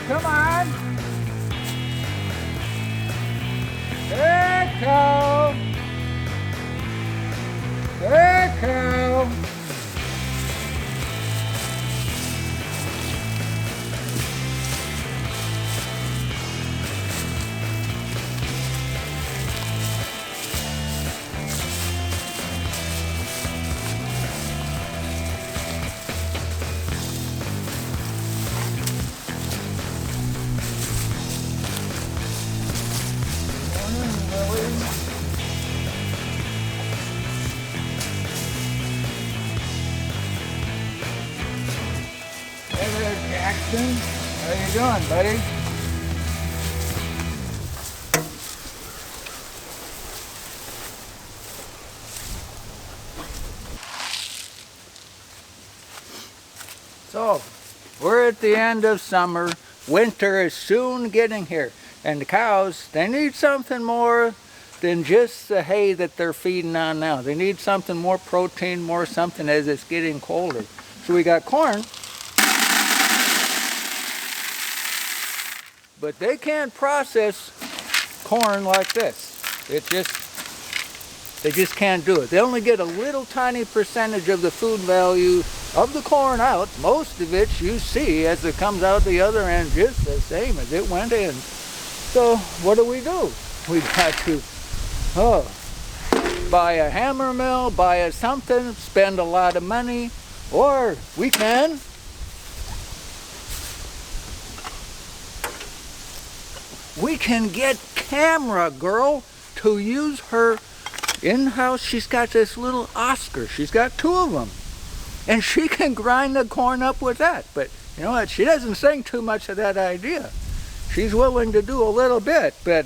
come on. There, cow. There, cow. Jackson, how you doing, buddy? So, we're at the end of summer. Winter is soon getting here. And the cows, they need something more than just the hay that they're feeding on now. They need something more protein, more something as it's getting colder. So we got corn. But they can't process corn like this. They just can't do it. They only get a little tiny percentage of the food value of the corn out. Most of it you see as it comes out the other end just the same as it went in. So what do? We got to buy a hammer mill, buy a something, spend a lot of money, or we can get Camera Girl to use her in-house. She's got this little Oscar. She's got 2 of them. And she can grind the corn up with that. But you know what? She doesn't think too much of that idea. She's willing to do a little bit, but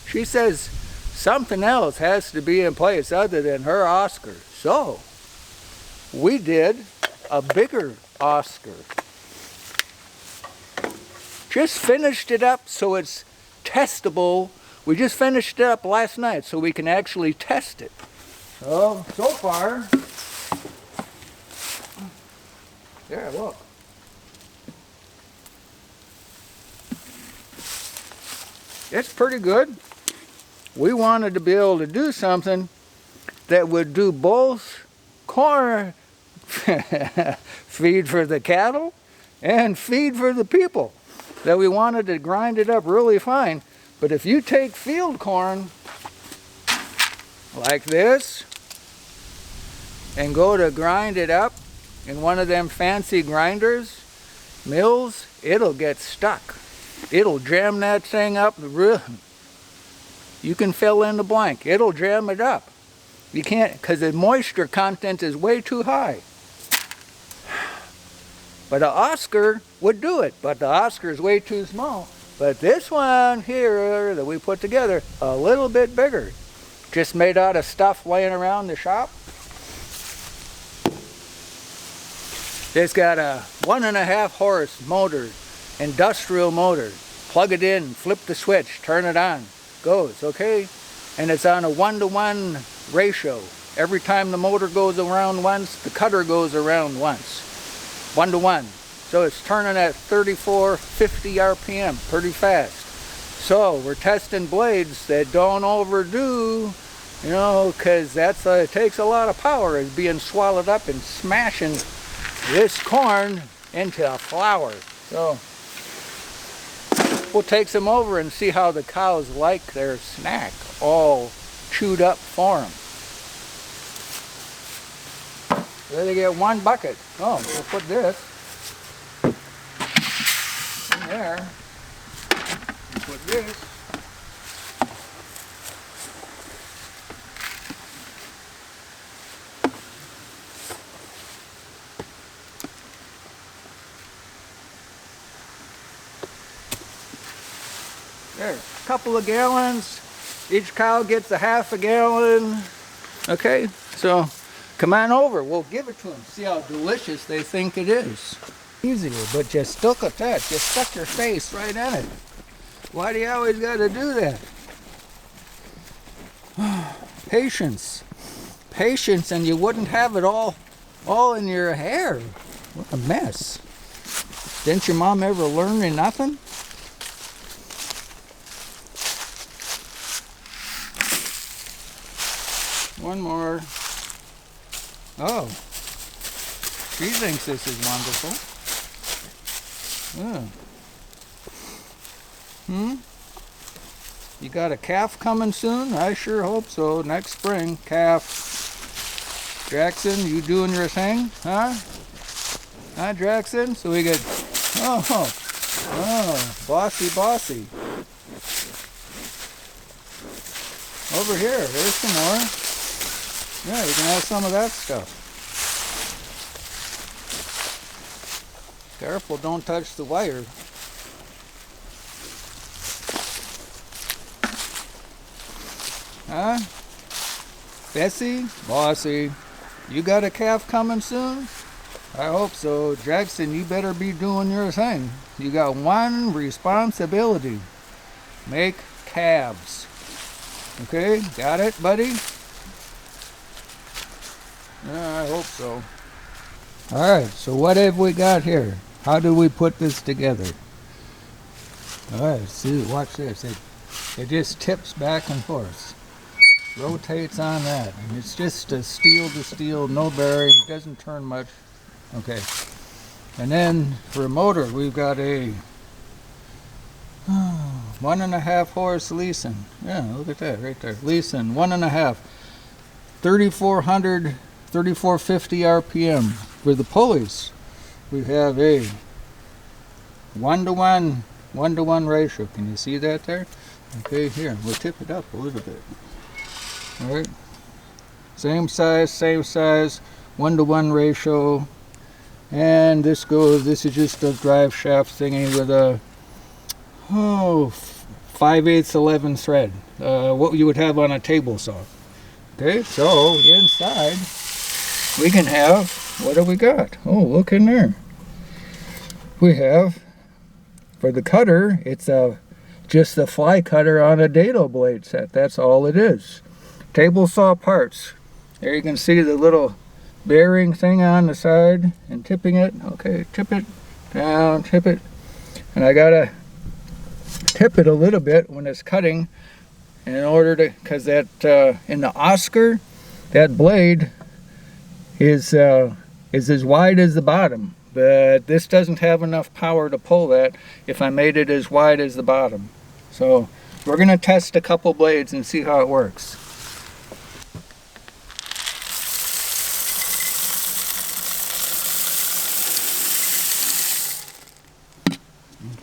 she says something else has to be in place other than her Oscar. So we did a bigger Oscar. Just finished it up so it's testable. We just finished it up last night so we can actually test it. So far, there, look. It's pretty good. We wanted to be able to do something that would do both corn feed for the cattle and feed for the people. That we wanted to grind it up really fine. But if you take field corn like this and go to grind it up in one of them fancy grinders, mills, it'll get stuck. It'll jam that thing up. You can fill in the blank. It'll jam it up. You can't, because the moisture content is way too high. But the Oscar would do it, but the Oscar is way too small. But this one here that we put together, a little bit bigger. Just made out of stuff laying around the shop. It's got a 1.5 horse motor, industrial motor. Plug it in, flip the switch, turn it on, goes, okay? And it's on a 1-to-1 ratio. Every time the motor goes around once, the cutter goes around once. 1-to-1. So it's turning at 3450 RPM, pretty fast. So we're testing blades that don't overdo, you know, because it takes a lot of power. It's being swallowed up and smashing this corn into a flour. So we'll take some over and see how the cows like their snack, all chewed up for them. There they get 1 bucket. Oh, we'll put this in there. Put this. There, a couple of gallons. Each cow gets a half a gallon. Okay, so come on over. We'll give it to them. See how delicious they think it is. Easier, but just look at that. Just stuck your face right in it. Why do you always got to do that? Patience. Patience, and you wouldn't have it all in your hair. What a mess. Didn't your mom ever learn you nothing? one more. Oh, she thinks this is wonderful. Yeah. You got a calf coming soon? I sure hope so. Next spring, calf. Jackson, you doing your thing? Huh? Huh, Jackson? So we get, bossy, bossy. Over here, there's some more. Yeah, you can have some of that stuff. Careful, don't touch the wire. Huh? Bessie? Bossy. You got a calf coming soon? I hope so. Jackson, you better be doing your thing. You got one responsibility. Make calves. Okay? Got it, buddy? Yeah, I hope so. Alright, so what have we got here? How do we put this together? Alright, see, watch this. It just tips back and forth. Rotates on that. And it's just a steel to steel, no bearing, doesn't turn much. Okay. And then for a motor, we've got a 1.5 horse Leeson. Yeah, look at that right there. Leeson, 1.5. 3,400, 3,450 RPM. For the pulleys, we have a 1-to-1 ratio. Can you see that there? Okay, here, we'll tip it up a little bit. Alright. Same size, 1-to-1 ratio. And this is just a drive shaft thingy with a 5/8 11 thread. What you would have on a table saw. Okay, so inside we can have, what do we got? Oh, look in there. We have, for the cutter, it's just a fly cutter on a dado blade set. That's all it is. Table saw parts. There you can see the little bearing thing on the side and tipping it. Okay, tip it down, tip it. And I gotta tip it a little bit when it's cutting in order to, because that in the Oscar, that blade is as wide as the bottom, but this doesn't have enough power to pull that if I made it as wide as the bottom. So we're gonna test a couple blades and see how it works.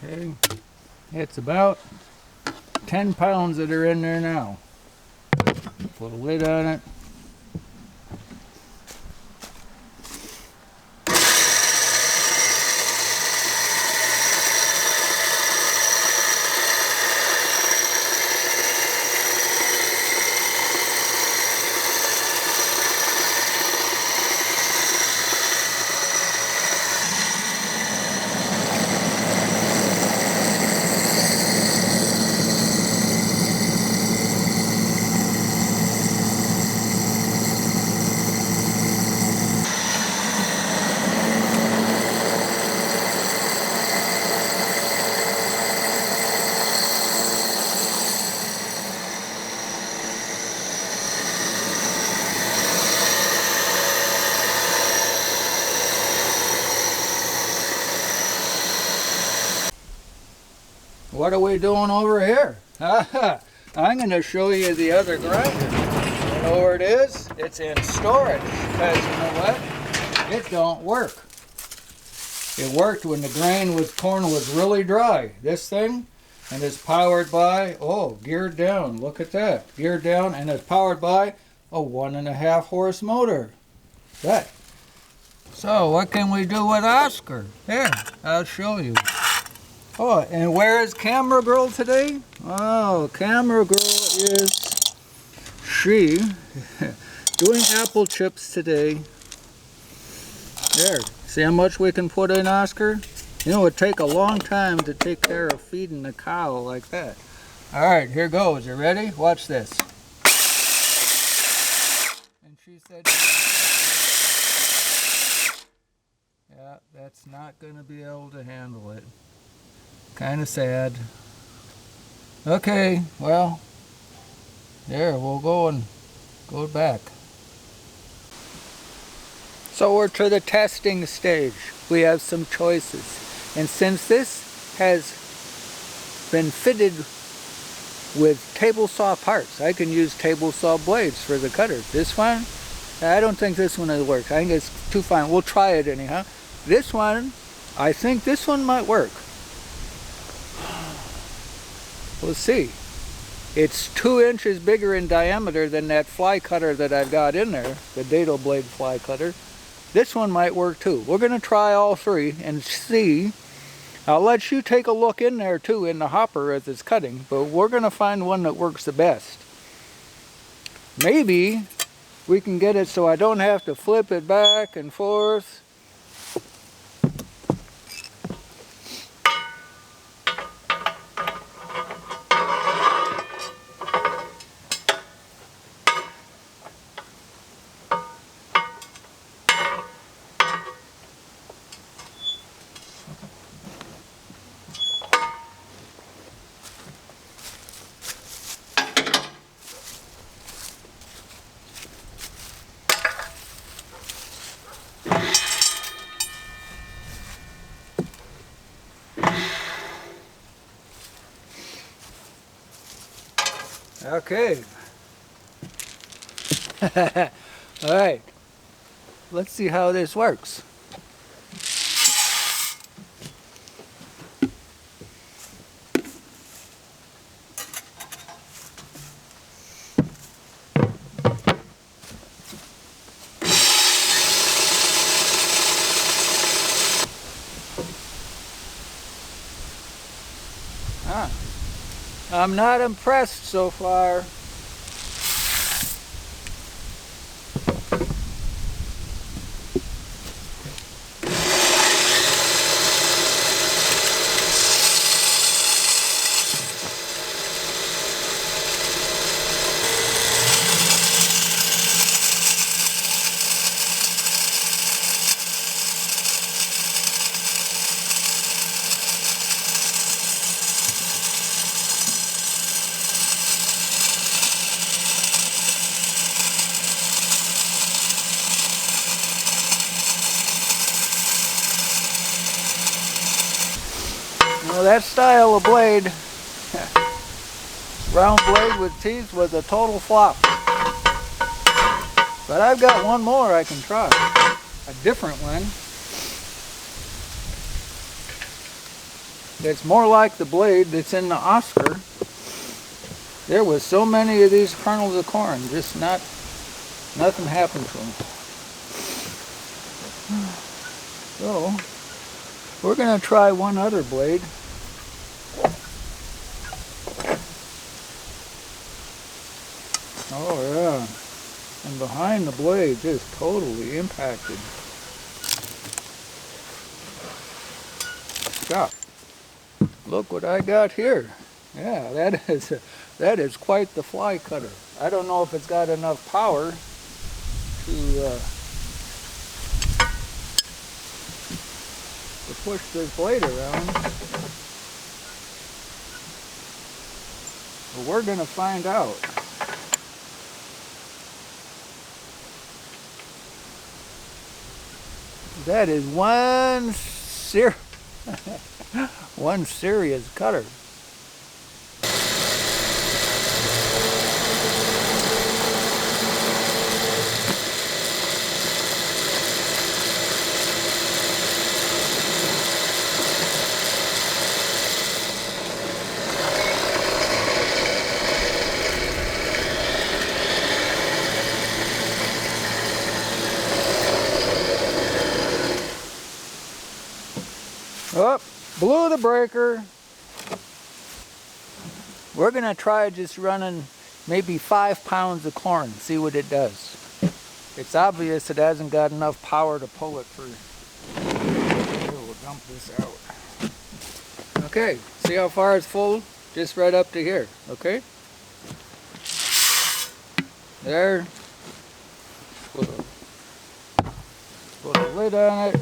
Okay, it's about 10 pounds that are in there now. Put a lid on it. What are we doing over here? I'm going to show you the other grinder. You know where it is? It's in storage, because you know what? It don't work. It worked when the corn was really dry. This thing, and it's powered by, geared down. Look at that. Geared down, and it's powered by a 1.5 horse motor. That. So what can we do with Oscar? Here, I'll show you. Oh, and where is Camera Girl today? Oh, Camera Girl is doing apple chips today. There, see how much we can put in, Oscar? You know, it would take a long time to take care of feeding a cow like that. All right, here goes. You ready? Watch this. And she said, yeah, that's not going to be able to handle it. Kind of sad. Okay, well, there, we'll go back. So we're to the testing stage. We have some choices. And since this has been fitted with table saw parts, I can use table saw blades for the cutter. This one, I don't think this one will work. I think it's too fine. We'll try it anyhow. This one, I think this one might work. We'll see. It's 2 inches bigger in diameter than that fly cutter that I've got in there, the dado blade fly cutter. This one might work too. We're going to try all 3 and see. I'll let you take a look in there too in the hopper as it's cutting, but we're going to find one that works the best. Maybe we can get it so I don't have to flip it back and forth. Okay. Alright. Let's see how this works. I'm not impressed so far. Well, that style of blade, round blade with teeth, was a total flop. But I've got one more I can try, a different one. It's more like the blade that's in the Oscar. There was so many of these kernels of corn, just nothing happened to them. So, we're going to try one other blade. Oh yeah, and behind the blade just totally impacted. Stop. Look what I got here. Yeah, that is quite the fly cutter. I don't know if it's got enough power to push this blade around. But we're going to find out. That is one serious cutter. Oh, blew the breaker. We're going to try just running maybe 5 pounds of corn, see what it does. It's obvious it hasn't got enough power to pull it through. We'll dump this out. Okay, see how far it's full? Just right up to here, okay? There. Put a lid on it.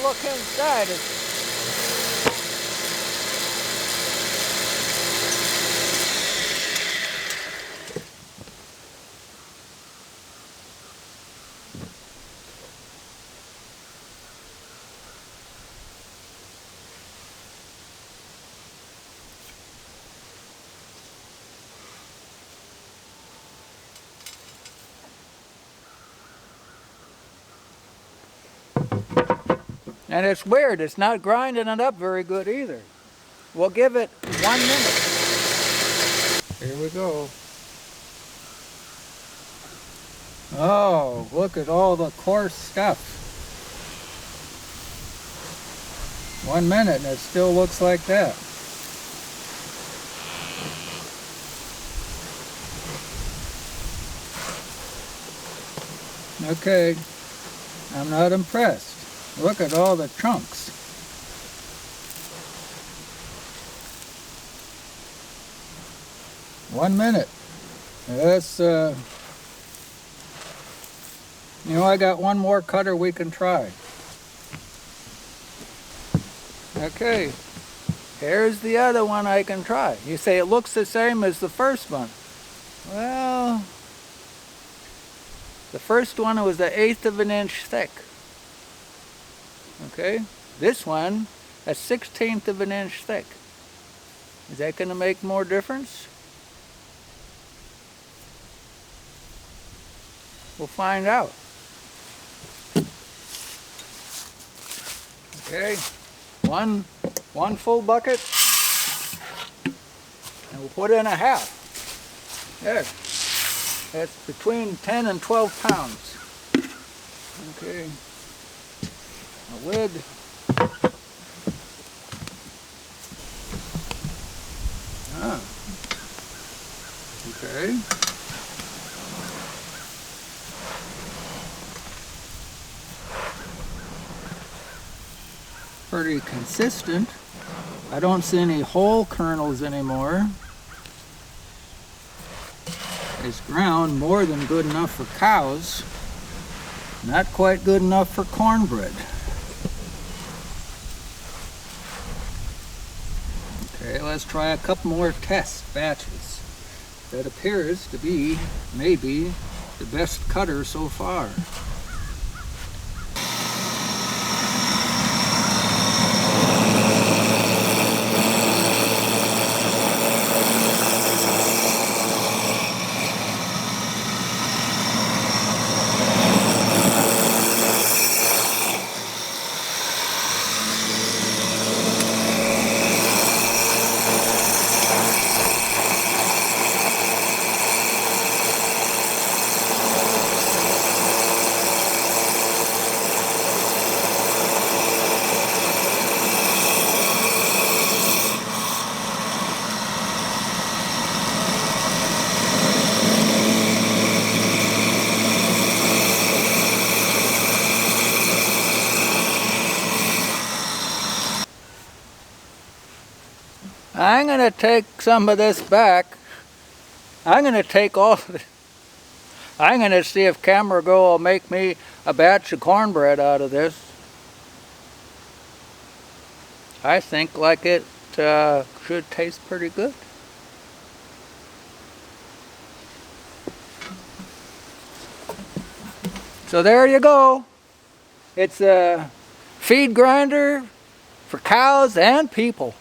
look inside. And it's weird, it's not grinding it up very good either. We'll give it 1 minute. Here we go. Oh, look at all the coarse stuff. 1 minute and it still looks like that. Okay, I'm not impressed. Look at all the chunks. One minute. That's, you know, I got one more cutter we can try. Okay, here's the other one I can try. You say it looks the same as the first one. Well, the first one was 1/8 of an inch thick. Okay, this one, 1/16 of an inch thick. Is that going to make more difference? We'll find out. Okay, one full bucket, and we'll put in a half. There, that's between 10 and 12 pounds. Okay. A lid. Ah. Okay. Pretty consistent. I don't see any whole kernels anymore. It's ground more than good enough for cows. Not quite good enough for cornbread. Okay, let's try a couple more test batches. That appears to be maybe the best cutter so far. I'm going to take some of this back. I'm going to take all of it. I'm going to see if Camera Girl will make me a batch of cornbread out of this. I think like it should taste pretty good. So there you go. It's a feed grinder for cows and people.